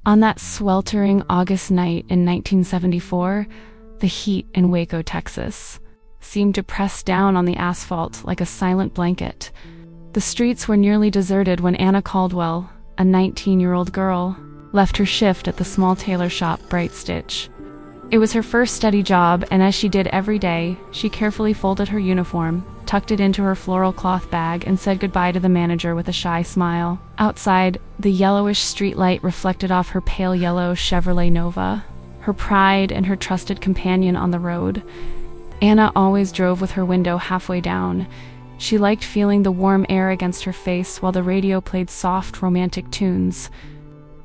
On that sweltering August night in 1974, the heat in Waco, Texas, seemed to press down on the asphalt like a silent blanket. The streets were nearly deserted when Anna Caldwell, a 19-year-old girl, left her shift at the small tailor shop Bright Stitch. It was her first steady job, and as she did every day, she carefully folded her uniform, tucked it into her floral cloth bag, and said goodbye to the manager with a shy smile. Outside, the yellowish streetlight reflected off her pale yellow Chevrolet Nova, her pride and her trusted companion on the road. Anna always drove with her window halfway down. She liked feeling the warm air against her face while the radio played soft, romantic tunes.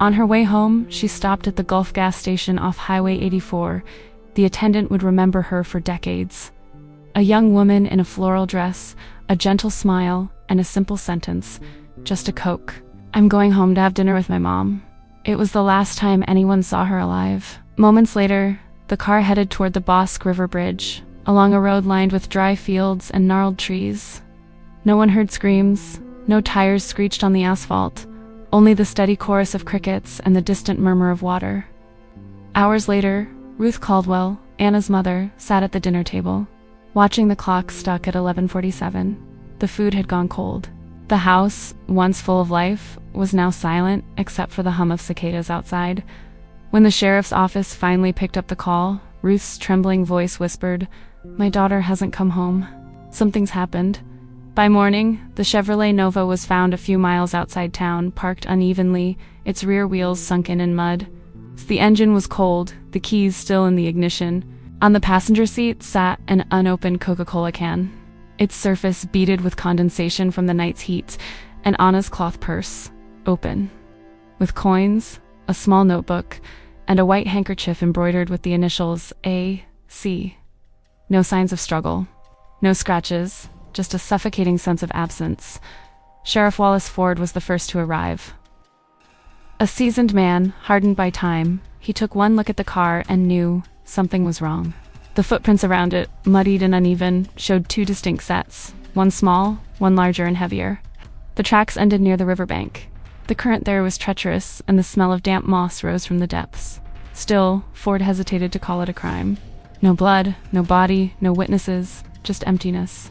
On her way home, she stopped at the Gulf gas station off Highway 84. The attendant would remember her for decades. A young woman in a floral dress, a gentle smile, and a simple sentence, "Just a Coke. I'm going home to have dinner with my mom." It was the last time anyone saw her alive. Moments later, the car headed toward the Bosque River Bridge, along a road lined with dry fields and gnarled trees. No one heard screams, no tires screeched on the asphalt, only the steady chorus of crickets and the distant murmur of water. Hours later, Ruth Caldwell, Anna's mother, sat at the dinner table, watching the clock stuck at 11:47. The food had gone cold. The house, once full of life, was now silent except for the hum of cicadas outside. When the sheriff's office finally picked up the call, Ruth's trembling voice whispered, "My daughter hasn't come home. Something's happened." By morning, the Chevrolet Nova was found a few miles outside town, parked unevenly, its rear wheels sunken in mud. The engine was cold, the keys still in the ignition. On the passenger seat sat an unopened Coca-Cola can, its surface beaded with condensation from the night's heat, and Anna's cloth purse, open, with coins, a small notebook, and a white handkerchief embroidered with the initials A.C. No signs of struggle, no scratches, just a suffocating sense of absence. Sheriff Wallace Ford was the first to arrive. A seasoned man, hardened by time, he took one look at the car and knew something was wrong. The footprints around it, muddied and uneven, showed two distinct sets, one small, one larger and heavier. The tracks ended near the riverbank. The current there was treacherous, and the smell of damp moss rose from the depths. Still, Ford hesitated to call it a crime. No blood, no body, no witnesses, just emptiness.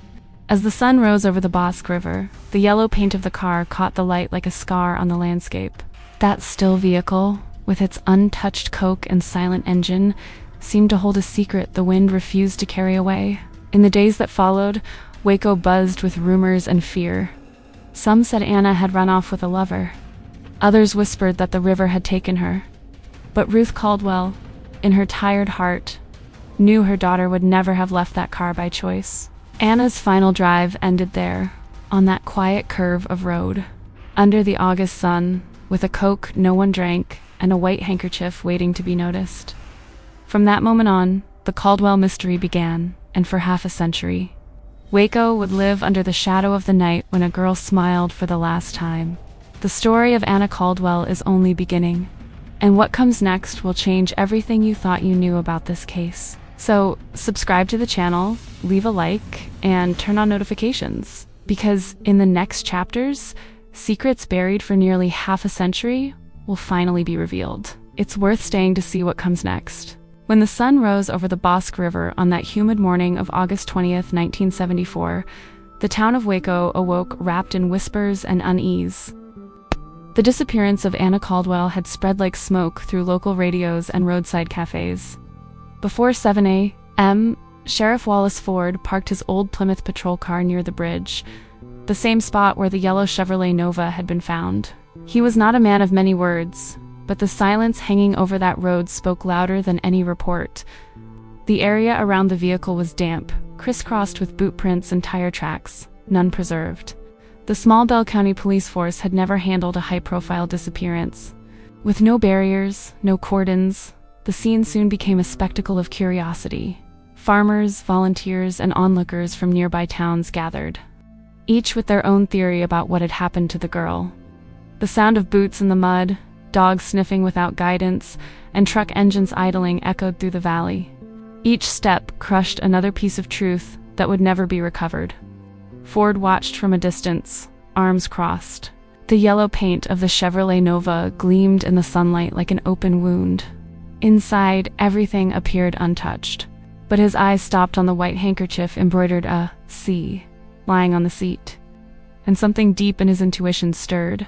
As the sun rose over the Bosque River, the yellow paint of the car caught the light like a scar on the landscape. That still vehicle, with its untouched coke and silent engine, seemed to hold a secret the wind refused to carry away. In the days that followed, Waco buzzed with rumors and fear. Some said Anna had run off with a lover. Others whispered that the river had taken her. But Ruth Caldwell, in her tired heart, knew her daughter would never have left that car by choice. Anna's final drive ended there, on that quiet curve of road, under the August sun, with a Coke no one drank and a white handkerchief waiting to be noticed. From that moment on, the Caldwell mystery began, and for half a century, Waco would live under the shadow of the night when a girl smiled for the last time. The story of Anna Caldwell is only beginning, and what comes next will change everything you thought you knew about this case. So, subscribe to the channel, leave a like, and turn on notifications, because in the next chapters, secrets buried for nearly half a century will finally be revealed. It's worth staying to see what comes next. When the sun rose over the Bosque River on that humid morning of August 20th, 1974, the town of Waco awoke wrapped in whispers and unease. The disappearance of Anna Caldwell had spread like smoke through local radios and roadside cafes. Before 7 a.m., Sheriff Wallace Ford parked his old Plymouth patrol car near the bridge, the same spot where the yellow Chevrolet Nova had been found. He was not a man of many words, but the silence hanging over that road spoke louder than any report. The area around the vehicle was damp, crisscrossed with boot prints and tire tracks, none preserved. The small Bell County police force had never handled a high-profile disappearance. With no barriers, no cordons, the scene soon became a spectacle of curiosity. Farmers, volunteers, and onlookers from nearby towns gathered, each with their own theory about what had happened to the girl. The sound of boots in the mud, dogs sniffing without guidance, and truck engines idling echoed through the valley. Each step crushed another piece of truth that would never be recovered. Ford watched from a distance, arms crossed. The yellow paint of the Chevrolet Nova gleamed in the sunlight like an open wound. Inside, everything appeared untouched, but his eyes stopped on the white handkerchief embroidered a C lying on the seat, and something deep in his intuition stirred.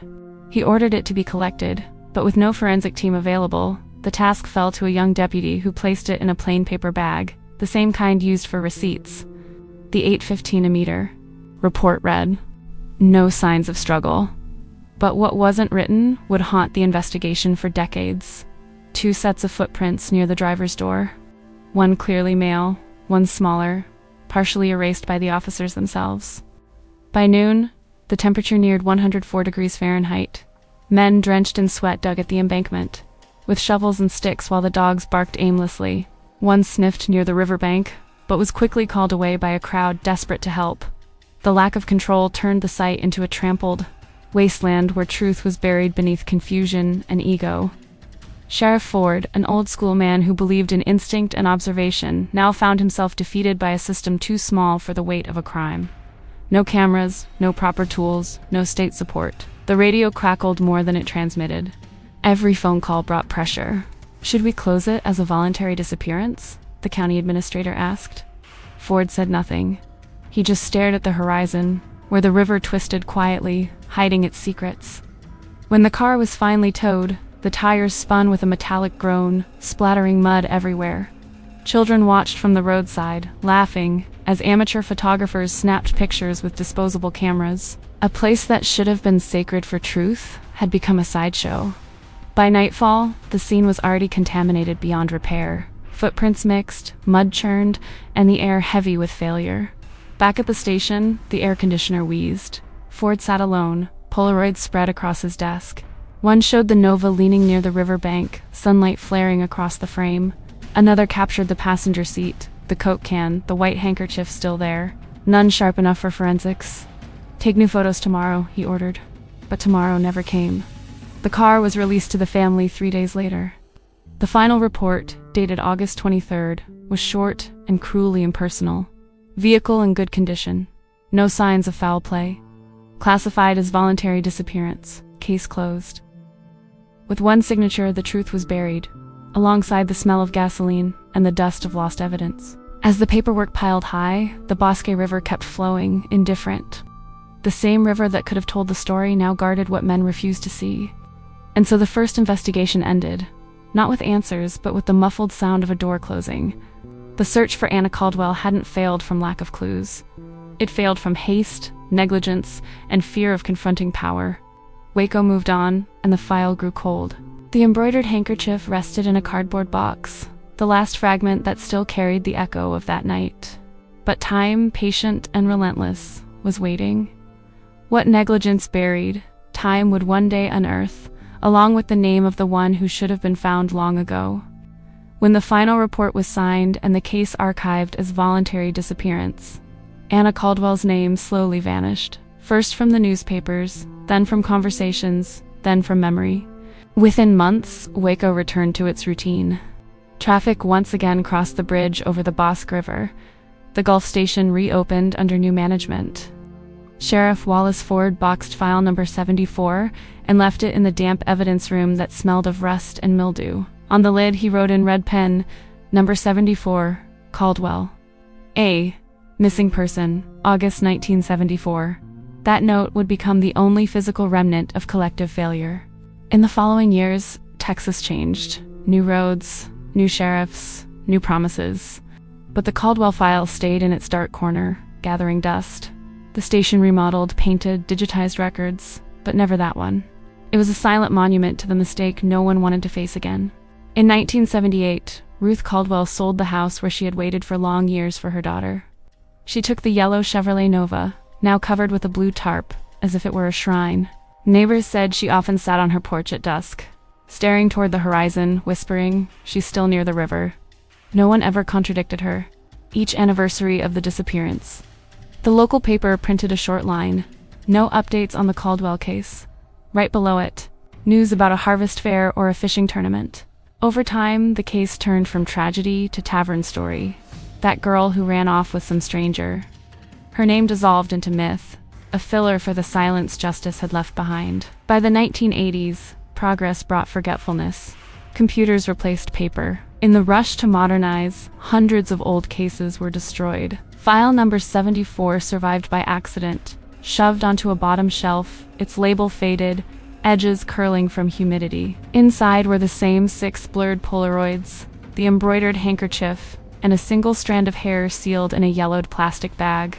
He ordered it to be collected, but with no forensic team available, the task fell to a young deputy who placed it in a plain paper bag, the same kind used for receipts. The 8.15 a meter. Report read, "No signs of struggle." But what wasn't written would haunt the investigation for decades. 2 sets of footprints near the driver's door. One clearly male, one smaller, partially erased by the officers themselves. By noon, the temperature neared 104 degrees Fahrenheit. Men drenched in sweat dug at the embankment, with shovels and sticks while the dogs barked aimlessly. One sniffed near the riverbank, but was quickly called away by a crowd desperate to help. The lack of control turned the site into a trampled wasteland where truth was buried beneath confusion and ego. Sheriff Ford, an old-school man who believed in instinct and observation, now found himself defeated by a system too small for the weight of a crime. No cameras, no proper tools, no state support. The radio crackled more than it transmitted. Every phone call brought pressure. "Should we close it as a voluntary disappearance?" the county administrator asked. Ford said nothing. He just stared at the horizon, where the river twisted quietly, hiding its secrets. When the car was finally towed, the tires spun with a metallic groan, splattering mud everywhere. Children watched from the roadside, laughing, as amateur photographers snapped pictures with disposable cameras. A place that should have been sacred for truth had become a sideshow. By nightfall, the scene was already contaminated beyond repair. Footprints mixed, mud churned, and the air heavy with failure. Back at the station, the air conditioner wheezed. Ford sat alone, Polaroids spread across his desk. One showed the Nova leaning near the riverbank, sunlight flaring across the frame. Another captured the passenger seat, the Coke can, the white handkerchief still there. None sharp enough for forensics. "Take new photos tomorrow," he ordered. But tomorrow never came. The car was released to the family 3 days later. The final report, dated August 23rd, was short and cruelly impersonal. Vehicle in good condition. No signs of foul play. Classified as voluntary disappearance. Case closed. With one signature, the truth was buried, alongside the smell of gasoline and the dust of lost evidence. As the paperwork piled high, the Bosque River kept flowing, indifferent. The same river that could have told the story now guarded what men refused to see. And so the first investigation ended, not with answers, but with the muffled sound of a door closing. The search for Anna Caldwell hadn't failed from lack of clues. It failed from haste, negligence, and fear of confronting power. Waco moved on, and the file grew cold. The embroidered handkerchief rested in a cardboard box, the last fragment that still carried the echo of that night. But time, patient and relentless, was waiting. What negligence buried, time would one day unearth, along with the name of the one who should have been found long ago. When the final report was signed and the case archived as voluntary disappearance, Anna Caldwell's name slowly vanished, first from the newspapers, then from conversations, then from memory. Within months, Waco returned to its routine. Traffic once again crossed the bridge over the Bosque River. The Gulf Station reopened under new management. Sheriff Wallace Ford boxed file number 74 and left it in the damp evidence room that smelled of rust and mildew. On the lid, he wrote in red pen, "Number 74, Caldwell. A. Missing person, August 1974. That note would become the only physical remnant of collective failure. In the following years, Texas changed. New roads, new sheriffs, new promises. But the Caldwell file stayed in its dark corner, gathering dust. The station remodeled, painted, digitized records, but never that one. It was a silent monument to the mistake no one wanted to face again. In 1978, Ruth Caldwell sold the house where she had waited for long years for her daughter. She took the yellow Chevrolet Nova, now covered with a blue tarp, as if it were a shrine. Neighbors said she often sat on her porch at dusk, staring toward the horizon, whispering, "She's still near the river." No one ever contradicted her. Each anniversary of the disappearance, the local paper printed a short line, "No updates on the Caldwell case." Right below it, news about a harvest fair or a fishing tournament. Over time, the case turned from tragedy to tavern story. That girl who ran off with some stranger. Her name dissolved into myth, a filler for the silence justice had left behind. By the 1980s, progress brought forgetfulness. Computers replaced paper. In the rush to modernize, hundreds of old cases were destroyed. File number 74 survived by accident, shoved onto a bottom shelf, its label faded, edges curling from humidity. Inside were the same 6 blurred Polaroids, the embroidered handkerchief, and a single strand of hair sealed in a yellowed plastic bag.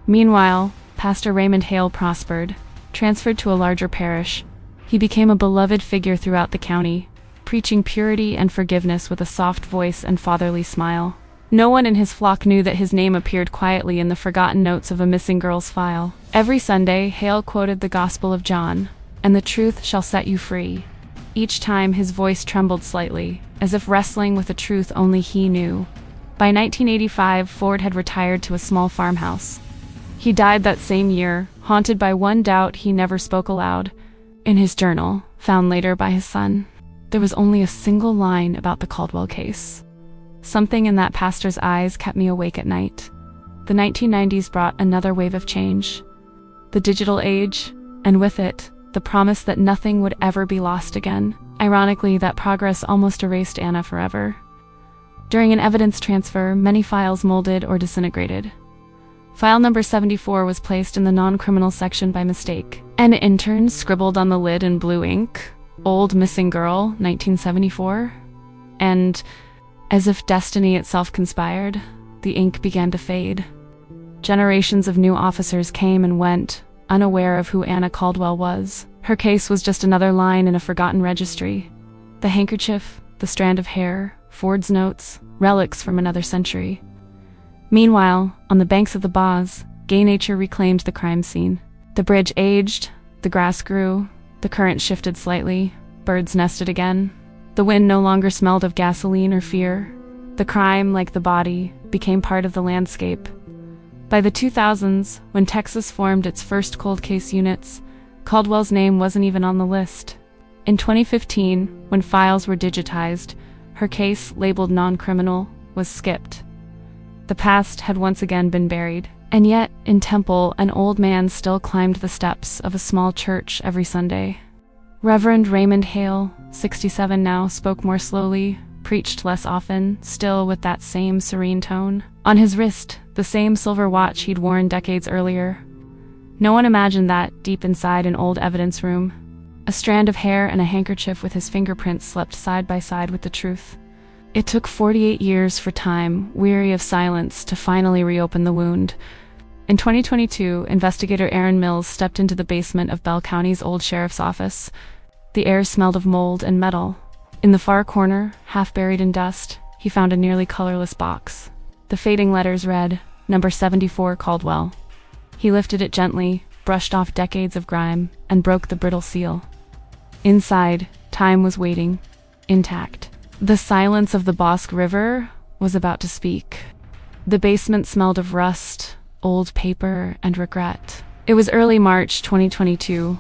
Meanwhile, Pastor Raymond Hale prospered. Transferred to a larger parish, he became a beloved figure throughout the county, preaching purity and forgiveness with a soft voice and fatherly smile. No one in his flock knew that his name appeared quietly in the forgotten notes of a missing girl's file. Every Sunday, Hale quoted the Gospel of John, "And the truth shall set you free." Each time his voice trembled slightly, as if wrestling with a truth only he knew. By 1985, Ford had retired to a small farmhouse. He died that same year, haunted by one doubt he never spoke aloud. In his journal, found later by his son, there was only a single line about the Caldwell case. Something in that pastor's eyes kept me awake at night. The 1990s brought another wave of change. The digital age, and with it, the promise that nothing would ever be lost again. Ironically, that progress almost erased Anna forever. During an evidence transfer, many files molded or disintegrated. File number 74 was placed in the non-criminal section by mistake. An intern scribbled on the lid in blue ink, "Old Missing Girl, 1974." And, as if destiny itself conspired, the ink began to fade. Generations of new officers came and went, unaware of who Anna Caldwell was. Her case was just another line in a forgotten registry. The handkerchief, the strand of hair, Ford's notes, relics from another century. Meanwhile, on the banks of the Boz, gay nature reclaimed the crime scene. The bridge aged, the grass grew, the current shifted slightly, birds nested again. The wind no longer smelled of gasoline or fear. The crime, like the body, became part of the landscape. By the 2000s, when Texas formed its first cold case units, Caldwell's name wasn't even on the list. In 2015, when files were digitized, her case, labeled non-criminal, was skipped. The past had once again been buried. And yet, in Temple, an old man still climbed the steps of a small church every Sunday. Reverend Raymond Hale, 67 now, spoke more slowly, preached less often, still with that same serene tone. On his wrist, the same silver watch he'd worn decades earlier. No one imagined that, deep inside an old evidence room, a strand of hair and a handkerchief with his fingerprints slept side by side with the truth. It took 48 years for time, weary of silence, to finally reopen the wound. In 2022, investigator Aaron Mills stepped into the basement of Bell County's old sheriff's office. The air smelled of mold and metal. In the far corner, half buried in dust, he found a nearly colorless box. The fading letters read, "Number 74 Caldwell." He lifted it gently, brushed off decades of grime, and broke the brittle seal. Inside, time was waiting, intact. The silence of the Bosque River was about to speak. The basement smelled of rust, old paper, and regret. It was early March 2022.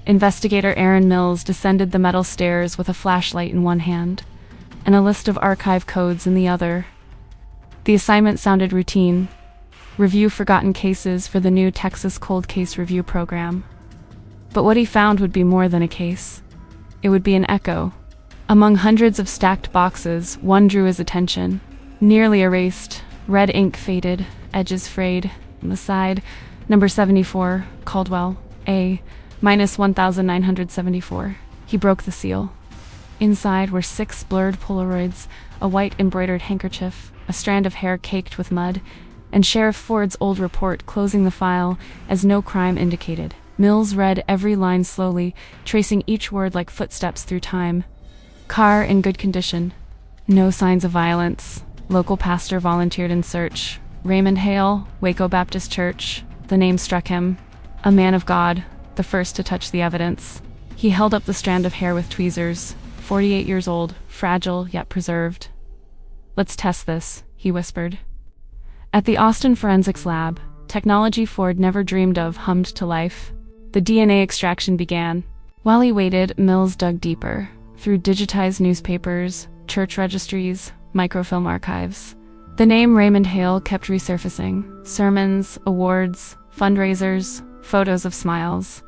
Investigator Aaron Mills descended the metal stairs with a flashlight in one hand and a list of archive codes in the other. The assignment sounded routine. Review forgotten cases for the new Texas Cold Case Review program. But what he found would be more than a case. It would be an echo. Among hundreds of stacked boxes, one drew his attention. Nearly erased, red ink faded, edges frayed. On the side, number 74, Caldwell, A, minus 1974. He broke the seal. Inside were 6 blurred Polaroids, a white embroidered handkerchief, a strand of hair caked with mud, and Sheriff Ford's old report closing the file as no crime indicated. Mills read every line slowly, tracing each word like footsteps through time. Car in good condition. No signs of violence. Local pastor volunteered in search. Raymond Hale, Waco Baptist Church. The name struck him. A man of God, the first to touch the evidence. He held up the strand of hair with tweezers. 48 years old, fragile yet preserved. "Let's test this," he whispered. At the Austin Forensics Lab, technology Ford never dreamed of hummed to life. The DNA extraction began. While he waited, Mills dug deeper, through digitized newspapers, church registries, microfilm archives. The name Raymond Hale kept resurfacing. Sermons, awards, fundraisers, photos of smiles.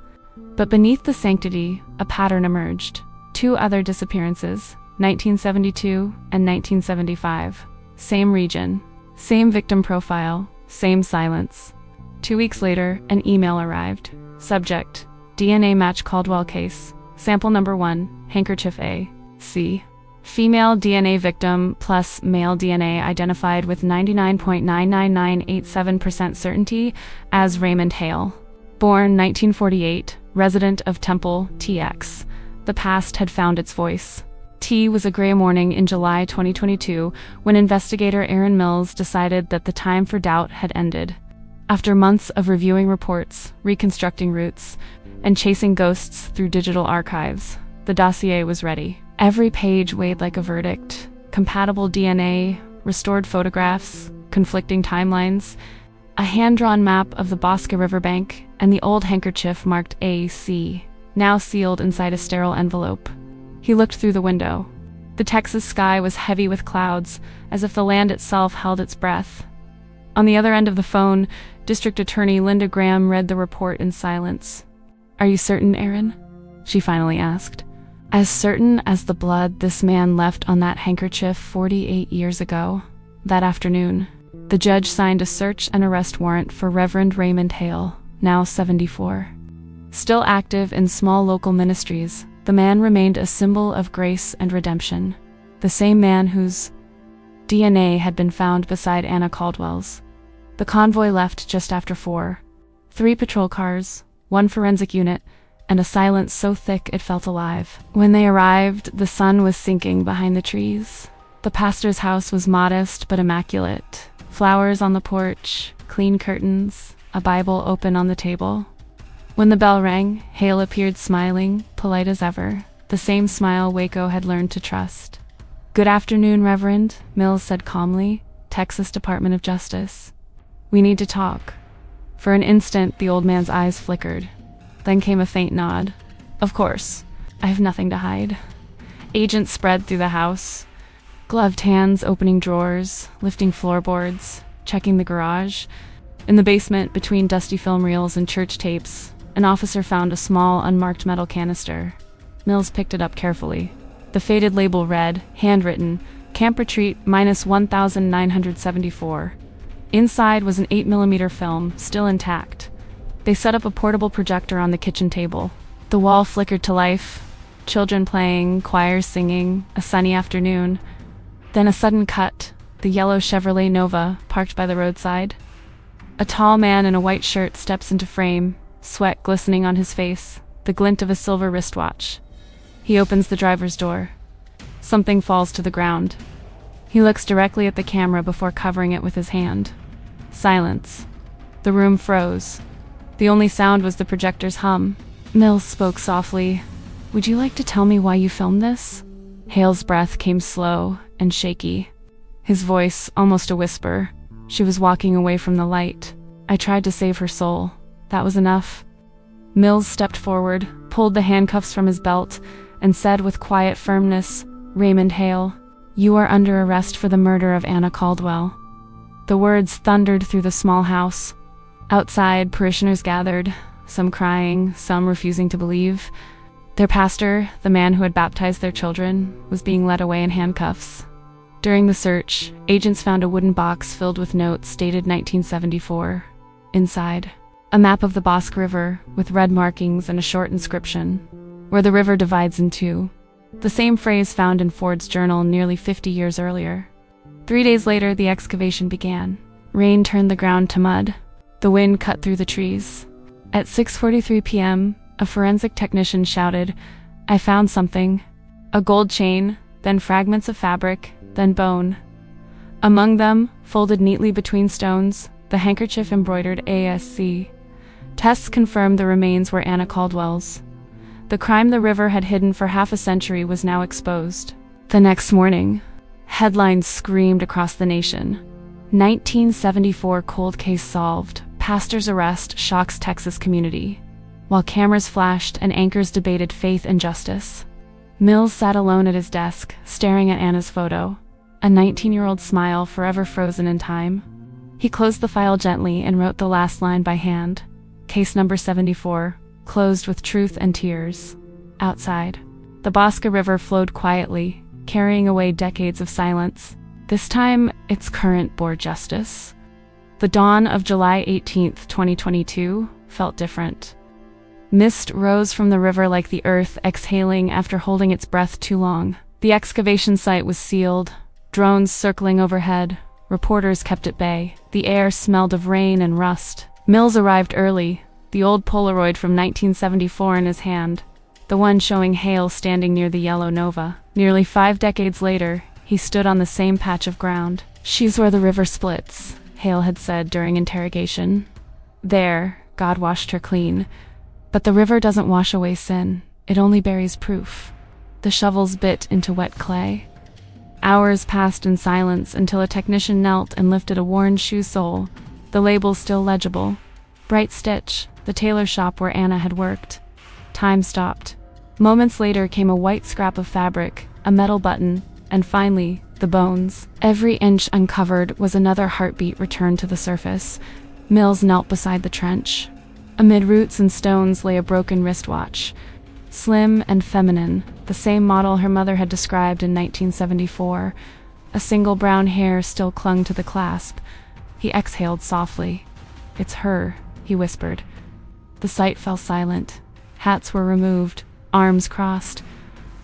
But beneath the sanctity, a pattern emerged. 2 other disappearances, 1972 and 1975. Same region, same victim profile, same silence. 2 weeks later, an email arrived. Subject: DNA match Caldwell case. Sample number 1, handkerchief A. C. Female DNA victim plus male DNA identified with 99.99987% certainty as Raymond Hale. Born 1948, resident of Temple, TX. The past had found its voice. T was a gray morning in July 2022 when investigator Aaron Mills decided that the time for doubt had ended. After months of reviewing reports, reconstructing routes, and chasing ghosts through digital archives, the dossier was ready. Every page weighed like a verdict. Compatible DNA, restored photographs, conflicting timelines, a hand-drawn map of the Bosque riverbank, and the old handkerchief marked AC, now sealed inside a sterile envelope. He looked through the window. The Texas sky was heavy with clouds, as if the land itself held its breath. On the other end of the phone, District Attorney Linda Graham read the report in silence. "Are you certain, Aaron?" she finally asked. "As certain as the blood this man left on that handkerchief 48 years ago." That afternoon, the judge signed a search and arrest warrant for Reverend Raymond Hale, now 74. Still active in small local ministries, the man remained a symbol of grace and redemption. The same man whose DNA had been found beside Anna Caldwell's. The convoy left just after 4. 3 patrol cars, 1 forensic unit, and a silence so thick it felt alive. When they arrived, the sun was sinking behind the trees. The pastor's house was modest but immaculate. Flowers on the porch, clean curtains, a Bible open on the table. When the bell rang, Hale appeared smiling, polite as ever, the same smile Waco had learned to trust. "Good afternoon, Reverend," Mills said calmly, Texas Department of Justice. "We need to talk." For an instant, the old man's eyes flickered. Then came a faint nod. "Of course. I have nothing to hide." Agents spread through the house, gloved hands opening drawers, lifting floorboards, checking the garage. In the basement, between dusty film reels and church tapes, an officer found a small, unmarked metal canister. Mills picked it up carefully. The faded label read, handwritten, "Camp Retreat -1974. Inside was an 8mm film, still intact. They set up a portable projector on the kitchen table. The wall flickered to life. Children playing, choirs singing, a sunny afternoon. Then a sudden cut, the yellow Chevrolet Nova parked by the roadside. A tall man in a white shirt steps into frame, sweat glistening on his face, the glint of a silver wristwatch. He opens the driver's door. Something falls to the ground. He looks directly at the camera before covering it with his hand. Silence. The room froze. The only sound was the projector's hum. Mills spoke softly. "Would you like to tell me why you filmed this?" Hale's breath came slow and shaky. His voice almost a whisper. She was walking away from the light. "I tried to save her soul. That was enough." Mills stepped forward, pulled the handcuffs from his belt, and said with quiet firmness, "Raymond Hale, you are under arrest for the murder of Anna Caldwell." The words thundered through the small house. Outside, parishioners gathered, some crying, some refusing to believe. Their pastor, the man who had baptized their children, was being led away in handcuffs. During the search, agents found a wooden box filled with notes dated 1974. Inside, a map of the Bosque River with red markings and a short inscription, "Where the river divides in two." The same phrase found in Ford's journal nearly 50 years earlier. 3 days later, the excavation began. Rain turned the ground to mud. The wind cut through the trees. At 6:43 p.m., a forensic technician shouted, "I found something." A gold chain, then fragments of fabric, then bone. Among them, folded neatly between stones, the handkerchief embroidered ASC. Tests confirmed the remains were Anna Caldwell's. The crime the river had hidden for half a century was now exposed. The next morning, headlines screamed across the nation. 1974 cold case solved. Pastor's arrest shocks Texas community. While cameras flashed and anchors debated faith and justice, Mills sat alone at his desk, staring at Anna's photo, a 19-year-old smile forever frozen in time. He closed the file gently and wrote the last line by hand. Case number 74, closed with truth and tears. Outside, the Bosca River flowed quietly, carrying away decades of silence. This time, its current bore justice. The dawn of July 18, 2022, felt different. Mist rose from the river like the earth exhaling after holding its breath too long. The excavation site was sealed, drones circling overhead, reporters kept at bay. The air smelled of rain and rust. Mills arrived early, the old Polaroid from 1974 in his hand, the one showing Hale standing near the yellow Nova. Nearly 5 decades later, he stood on the same patch of ground. "She's where the river splits," Hale had said during interrogation. "There, God washed her clean. But the river doesn't wash away sin, it only buries proof." The shovels bit into wet clay. Hours passed in silence until a technician knelt and lifted a worn shoe sole, the label still legible. Bright Stitch, the tailor shop where Anna had worked. Time stopped. Moments later came a white scrap of fabric, a metal button, and finally, the bones. Every inch uncovered was another heartbeat returned to the surface. Mills knelt beside the trench. Amid roots and stones lay a broken wristwatch. Slim and feminine, the same model her mother had described in 1974. A single brown hair still clung to the clasp. He exhaled softly. "It's her," he whispered. The site fell silent. Hats were removed, arms crossed.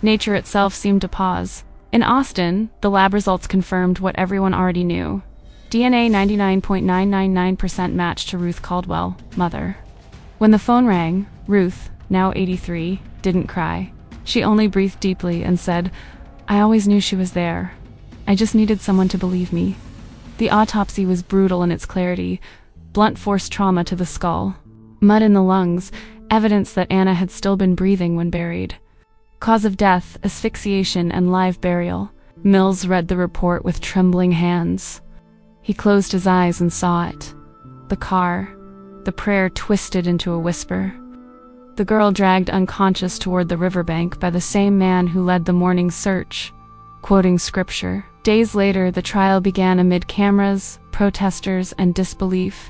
Nature itself seemed to pause. In Austin, the lab results confirmed what everyone already knew. DNA 99.999% matched to Ruth Caldwell, mother. When the phone rang, Ruth, now 83, didn't cry. She only breathed deeply and said, "I always knew she was there. I just needed someone to believe me." The autopsy was brutal in its clarity, blunt force trauma to the skull. Mud in the lungs, evidence that Anna had still been breathing when buried. Cause of death, asphyxiation and live burial. Mills read the report with trembling hands. He closed his eyes and saw it. The car. The prayer twisted into a whisper. The girl dragged unconscious toward the riverbank by the same man who led the morning search, quoting scripture. Days later, the trial began amid cameras, protesters, and disbelief.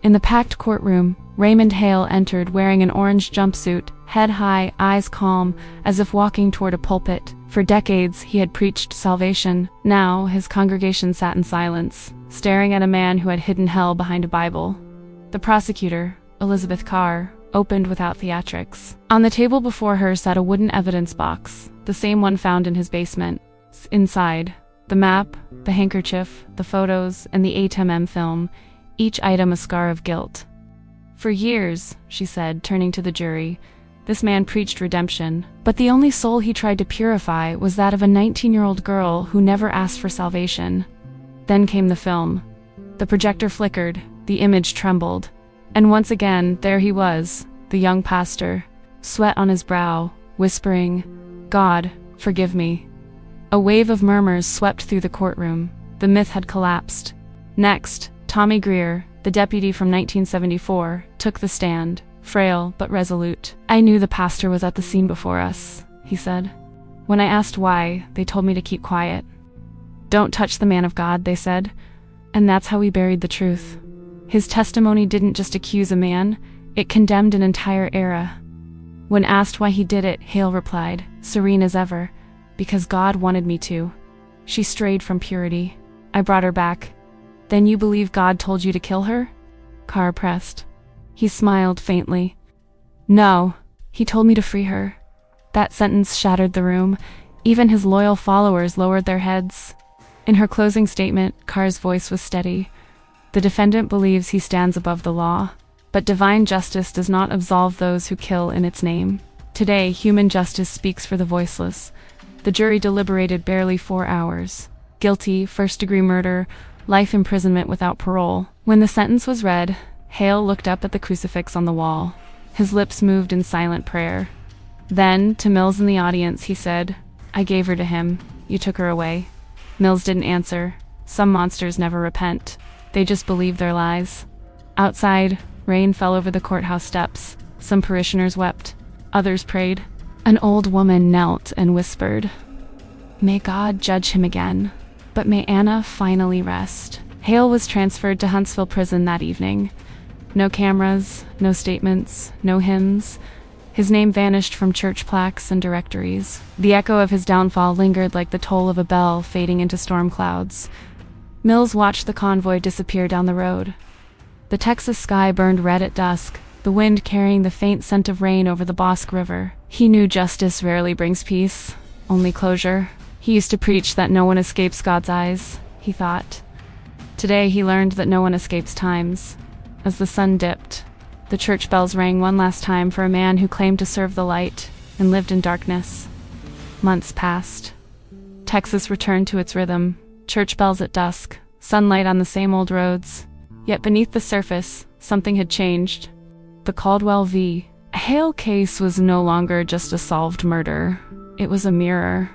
In the packed courtroom, Raymond Hale entered wearing an orange jumpsuit, head high, eyes calm, as if walking toward a pulpit. For decades, he had preached salvation. Now, his congregation sat in silence, staring at a man who had hidden hell behind a Bible. The prosecutor, Elizabeth Carr, opened without theatrics. On the table before her sat a wooden evidence box, the same one found in his basement. Inside, the map, the handkerchief, the photos, and the 8mm film, each item a scar of guilt. "For years," she said, turning to the jury, "this man preached redemption, but the only soul he tried to purify was that of a 19-year-old girl who never asked for salvation." Then came the film. The projector flickered, the image trembled. And once again, there he was, the young pastor, sweat on his brow, whispering, "God, forgive me." A wave of murmurs swept through the courtroom. The myth had collapsed. Next, Tommy Greer, the deputy from 1974, took the stand, frail but resolute. "I knew the pastor was at the scene before us," he said. "When I asked why, they told me to keep quiet. 'Don't touch the man of God,' they said. And that's how we buried the truth." His testimony didn't just accuse a man, it condemned an entire era. When asked why he did it, Hale replied, serene as ever, "Because God wanted me to." She strayed from purity. "I brought her back." "Then you believe God told you to kill her?" Carr pressed. He smiled faintly. "No, he told me to free her." That sentence shattered the room. Even his loyal followers lowered their heads. In her closing statement, Carr's voice was steady. "The defendant believes he stands above the law, but divine justice does not absolve those who kill in its name. Today, human justice speaks for the voiceless." The jury deliberated barely 4 hours. Guilty, first-degree murder, life imprisonment without parole. When the sentence was read, Hale looked up at the crucifix on the wall. His lips moved in silent prayer. Then, to Mills in the audience, he said, "I gave her to him. You took her away." Mills didn't answer. Some monsters never repent. They just believe their lies. Outside, rain fell over the courthouse steps. Some parishioners wept. Others prayed. An old woman knelt and whispered, "May God judge him again, but may Anna finally rest." Hale was transferred to Huntsville prison that evening. No cameras, no statements, no hymns. His name vanished from church plaques and directories. The echo of his downfall lingered like the toll of a bell fading into storm clouds. Mills watched the convoy disappear down the road. The Texas sky burned red at dusk, the wind carrying the faint scent of rain over the Bosque River. He knew justice rarely brings peace, only closure. He used to preach that no one escapes God's eyes, he thought. Today he learned that no one escapes times. As the sun dipped, the church bells rang one last time for a man who claimed to serve the light and lived in darkness. Months passed. Texas returned to its rhythm, church bells at dusk, sunlight on the same old roads. Yet beneath the surface, something had changed. The Caldwell v. Hale case was no longer just a solved murder. It was a mirror.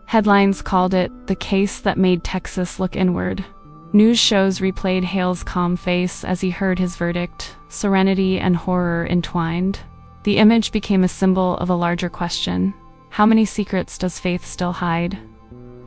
Headlines called it the case that made Texas look inward. News shows replayed Hale's calm face as he heard his verdict, serenity and horror entwined. The image became a symbol of a larger question. How many secrets does faith still hide?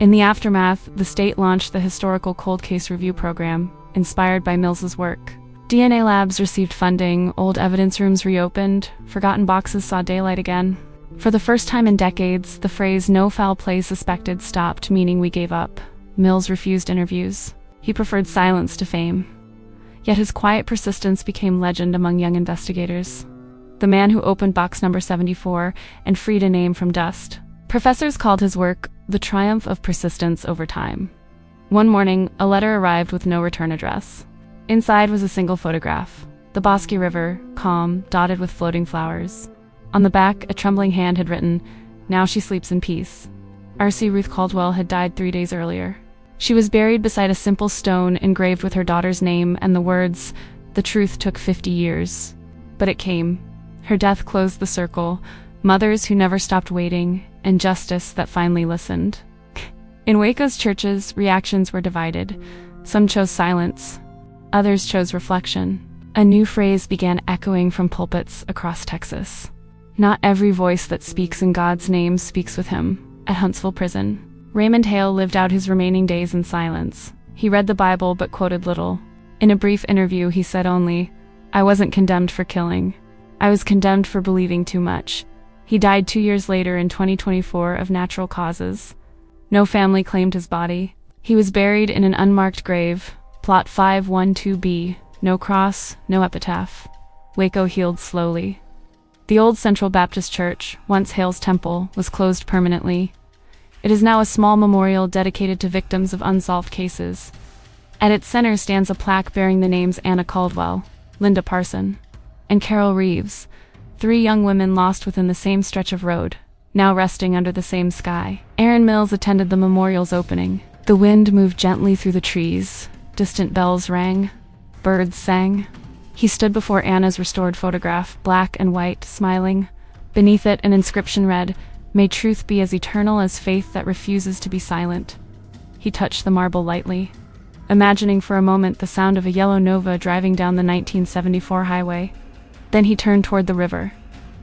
In the aftermath, the state launched the historical cold case review program, inspired by Mills's work. DNA labs received funding, old evidence rooms reopened, forgotten boxes saw daylight again. For the first time in decades, the phrase "no foul play suspected" stopped meaning we gave up. Mills refused interviews. He preferred silence to fame. Yet his quiet persistence became legend among young investigators. The man who opened box number 74 and freed a name from dust. Professors called his work the triumph of persistence over time. One morning, a letter arrived with no return address. Inside was a single photograph. The Bosque River, calm, dotted with floating flowers. On the back, a trembling hand had written, "Now she sleeps in peace." R.C. Ruth Caldwell had died 3 days earlier. She was buried beside a simple stone engraved with her daughter's name and the words, "The truth took 50 years." But it came. Her death closed the circle, mothers who never stopped waiting, and justice that finally listened. In Waco's churches, reactions were divided. Some chose silence. Others chose reflection. A new phrase began echoing from pulpits across Texas. Not every voice that speaks in God's name speaks with him. At Huntsville Prison, Raymond Hale lived out his remaining days in silence. He read the Bible but quoted little. In a brief interview, he said only, "I wasn't condemned for killing. I was condemned for believing too much." He died 2 years later in 2024 of natural causes. No family claimed his body. He was buried in an unmarked grave, plot 512B, no cross, no epitaph. Waco healed slowly. The old Central Baptist Church, once Hale's temple, was closed permanently. It is now a small memorial dedicated to victims of unsolved cases. At its center stands a plaque bearing the names Anna Caldwell, Linda Parson, and Carol Reeves, 3 young women lost within the same stretch of road, now resting under the same sky. Aaron Mills attended the memorial's opening. The wind moved gently through the trees. Distant bells rang. Birds sang. He stood before Anna's restored photograph, black and white, smiling. Beneath it, an inscription read, "May truth be as eternal as faith that refuses to be silent." He touched the marble lightly, imagining for a moment the sound of a yellow Nova driving down the 1974 highway. Then he turned toward the river.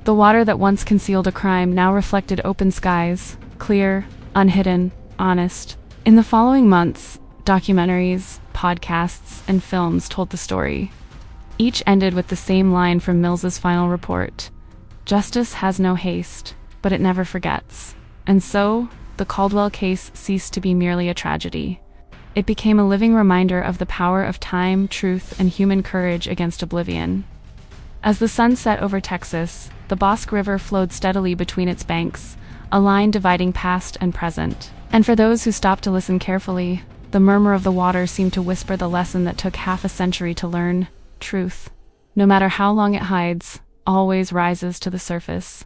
The water that once concealed a crime now reflected open skies, clear, unhidden, honest. In the following months, documentaries, podcasts, and films told the story. Each ended with the same line from Mills's final report. Justice has no haste, but it never forgets. And so, the Caldwell case ceased to be merely a tragedy. It became a living reminder of the power of time, truth, and human courage against oblivion. As the sun set over Texas, the Bosque River flowed steadily between its banks, a line dividing past and present. And for those who stopped to listen carefully, the murmur of the water seemed to whisper the lesson that took half a century to learn: truth, no matter how long it hides, always rises to the surface.